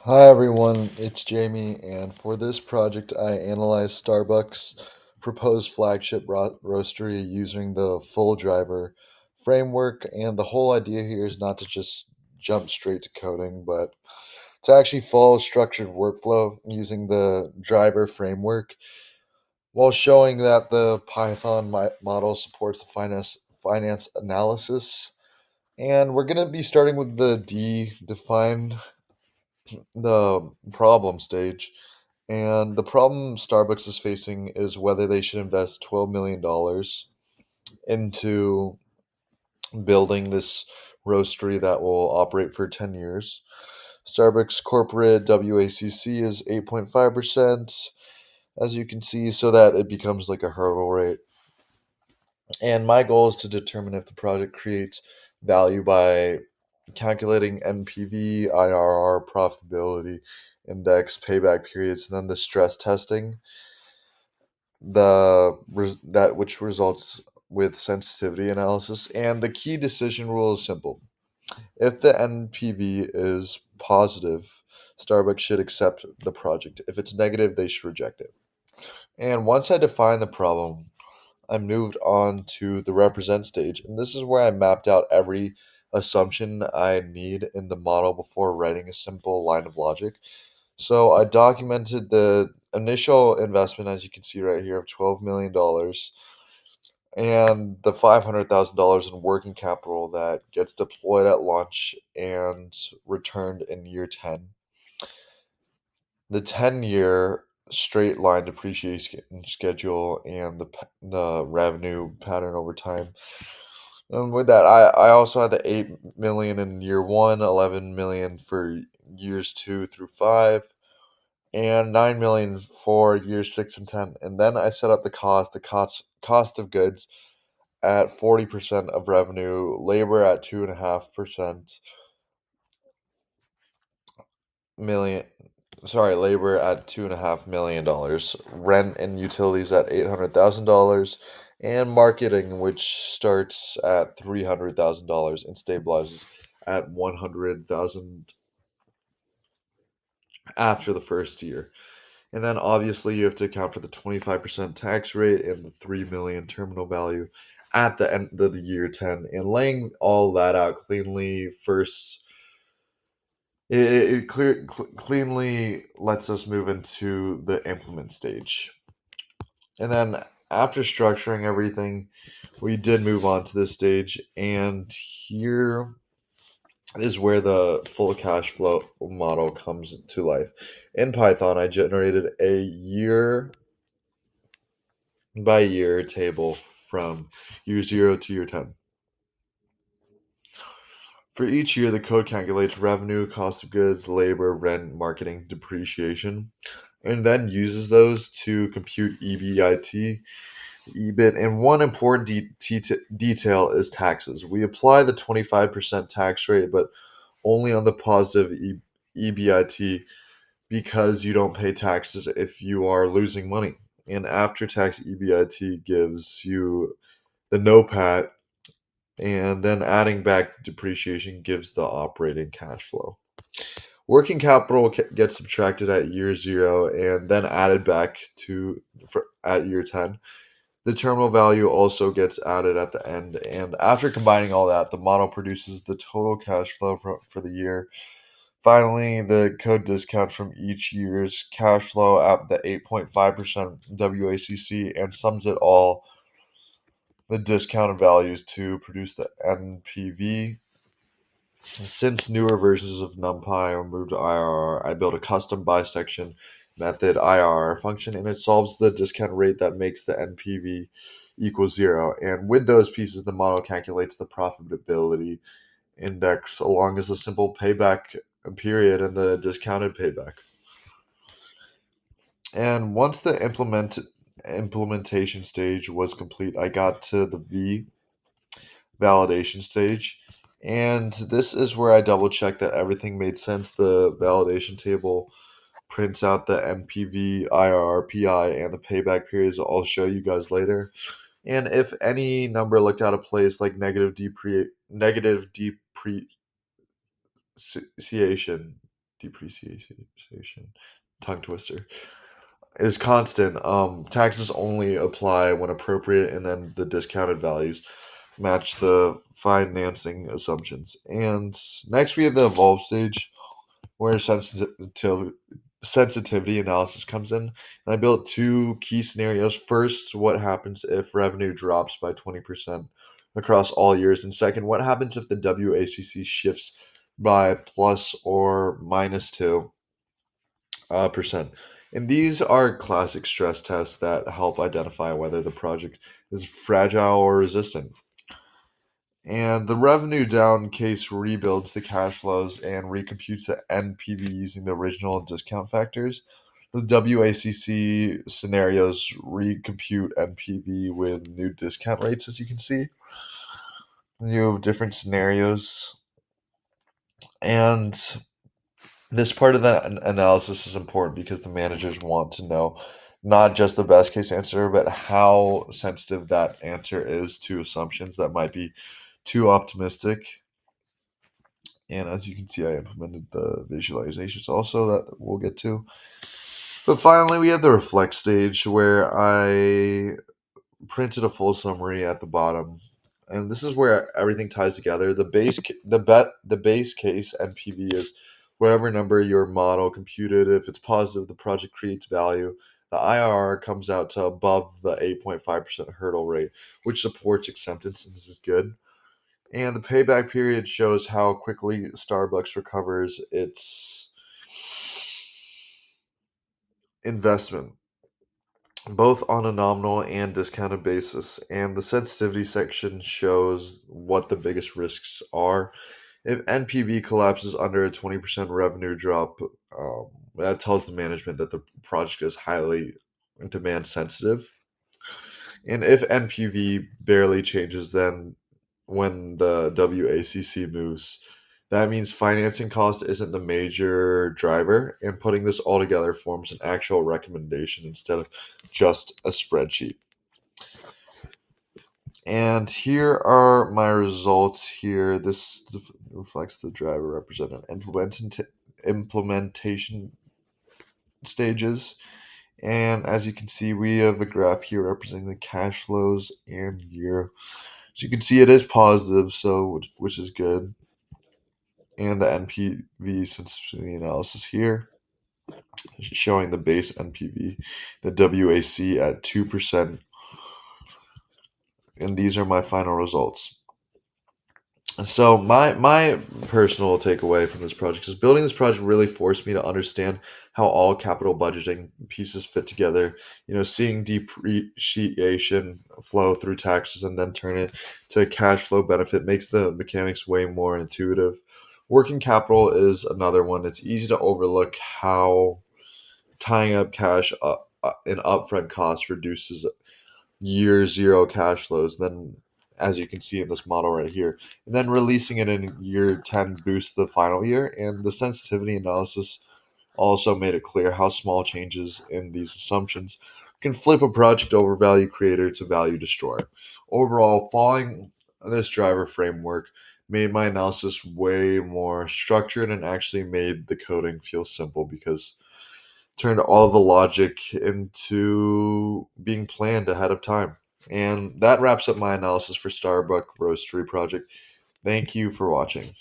Hi everyone, it's Jamie, and for this project, I analyzed Starbucks' proposed flagship roastery using the full driver framework. And the whole idea here is not to just jump straight to coding, but to actually follow a structured workflow using the driver framework while showing that the Python model supports the finance analysis. And we're going to be starting with the define the problem stage. And the problem Starbucks is facing is whether they should invest $12 million into building this roastery that will operate for 10 years. Starbucks corporate WACC is 8.5%, as you can see, so that it becomes like a hurdle rate. And my goal is to determine if the project creates value by calculating NPV, IRR, profitability index, payback periods, and then the stress testing, that which results with sensitivity analysis. And the key decision rule is simple. If the NPV is positive, Starbucks should accept the project. If it's negative, they should reject it. And once I define the problem, I moved on to the represent stage, and this is where I mapped out every assumption I need in the model before writing a simple line of logic. So I documented the initial investment, as you can see right here, of $12 million and the $500,000 in working capital that gets deployed at launch and returned in year 10. The 10-year straight line depreciation schedule and the revenue pattern over time. And with that, I also had the 8 million in year one, 11 million for years 2 through 5, and 9 million for years 6 and 10. And then I set up the cost of goods at 40% of revenue, labor at 2.5% million. Sorry, labor at $2.5 million, rent and utilities at $800,000, and marketing, which starts at $300,000 and stabilizes at 100,000 after the first year. And then obviously you have to account for the 25% tax rate and the 3 million terminal value at the end of the year 10. And laying all that out cleanly first, cleanly lets us move into the implement stage. And then after structuring everything, we did move on to this stage, and here is where the full cash flow model comes to life. In Python, I generated a year by year table from year 0 to year 10. For each year, the code calculates revenue, cost of goods, labor, rent, marketing, depreciation, and then uses those to compute EBIT, EBIT. And one important detail is taxes. We apply the 25% tax rate, but only on the positive EBIT, because you don't pay taxes if you are losing money. And after tax EBIT gives you the NOPAT, and then adding back depreciation gives the operating cash flow. Working capital gets subtracted at year 0 and then added back at year 10. The terminal value also gets added at the end, and after combining all that, the model produces the total cash flow for the year. Finally, the code discount from each year's cash flow at the 8.5% WACC and sums it all the discounted values to produce the NPV. Since newer versions of NumPy removed IRR, I built a custom bisection method IRR function, and it solves the discount rate that makes the NPV equal 0. And with those pieces, the model calculates the profitability index along as a simple payback period and the discounted payback. And once the implementation stage was complete, I got to the validation stage. And this is where I double check that everything made sense. The validation table prints out the NPV, IRR, PI, and the payback periods. I'll show you guys later. And if any number looked out of place, like negative depreciation, depreciation, tongue twister, is constant. Taxes only apply when appropriate, and then the discounted values match the financing assumptions. And next, we have the evolve stage, where sensitivity analysis comes in. And I built two key scenarios. First, what happens if revenue drops by 20% across all years? And second, what happens if the WACC shifts by plus or minus 2%? And these are classic stress tests that help identify whether the project is fragile or resistant. And the revenue down case rebuilds the cash flows and recomputes the NPV using the original discount factors. The WACC scenarios recompute NPV with new discount rates, as you can see. You have different scenarios. And this part of the analysis is important because the managers want to know not just the best case answer, but how sensitive that answer is to assumptions that might be too optimistic. And as you can see, I implemented the visualizations also that we'll get to. But finally, we have the reflect stage where I printed a full summary at the bottom. And this is where everything ties together. The base case NPV is whatever number your model computed. If it's positive, the project creates value. The IRR comes out to above the 8.5% hurdle rate, which supports acceptance, and this is good. And the payback period shows how quickly Starbucks recovers its investment, both on a nominal and discounted basis. And the sensitivity section shows what the biggest risks are. If NPV collapses under a 20% revenue drop, that tells the management that the project is highly demand sensitive. And if NPV barely changes, then when the WACC moves, that means financing cost isn't the major driver, and putting this all together forms an actual recommendation instead of just a spreadsheet. And here are my results here. This reflects the driver represented implementation stages. And as you can see, we have a graph here representing the cash flows and year. So you can see it is positive, so which is good. And the NPV sensitivity analysis here, showing the base NPV, the WAC at 2%. And these are my final results. So my personal takeaway from this project is building this project really forced me to understand how all capital budgeting pieces fit together. Seeing depreciation flow through taxes and then turn it to a cash flow benefit makes the mechanics way more intuitive. Working capital is another one. It's easy to overlook how tying up cash in upfront costs reduces year zero cash flows. Then, as you can see in this model right here, and then releasing it in year 10 boosts the final year. And the sensitivity analysis also made it clear how small changes in these assumptions can flip a project over value creator to value destroyer. Overall, following this driver framework made my analysis way more structured and actually made the coding feel simple because turned all the logic into being planned ahead of time. And that wraps up my analysis for Starbucks Roastery project. Thank you for watching.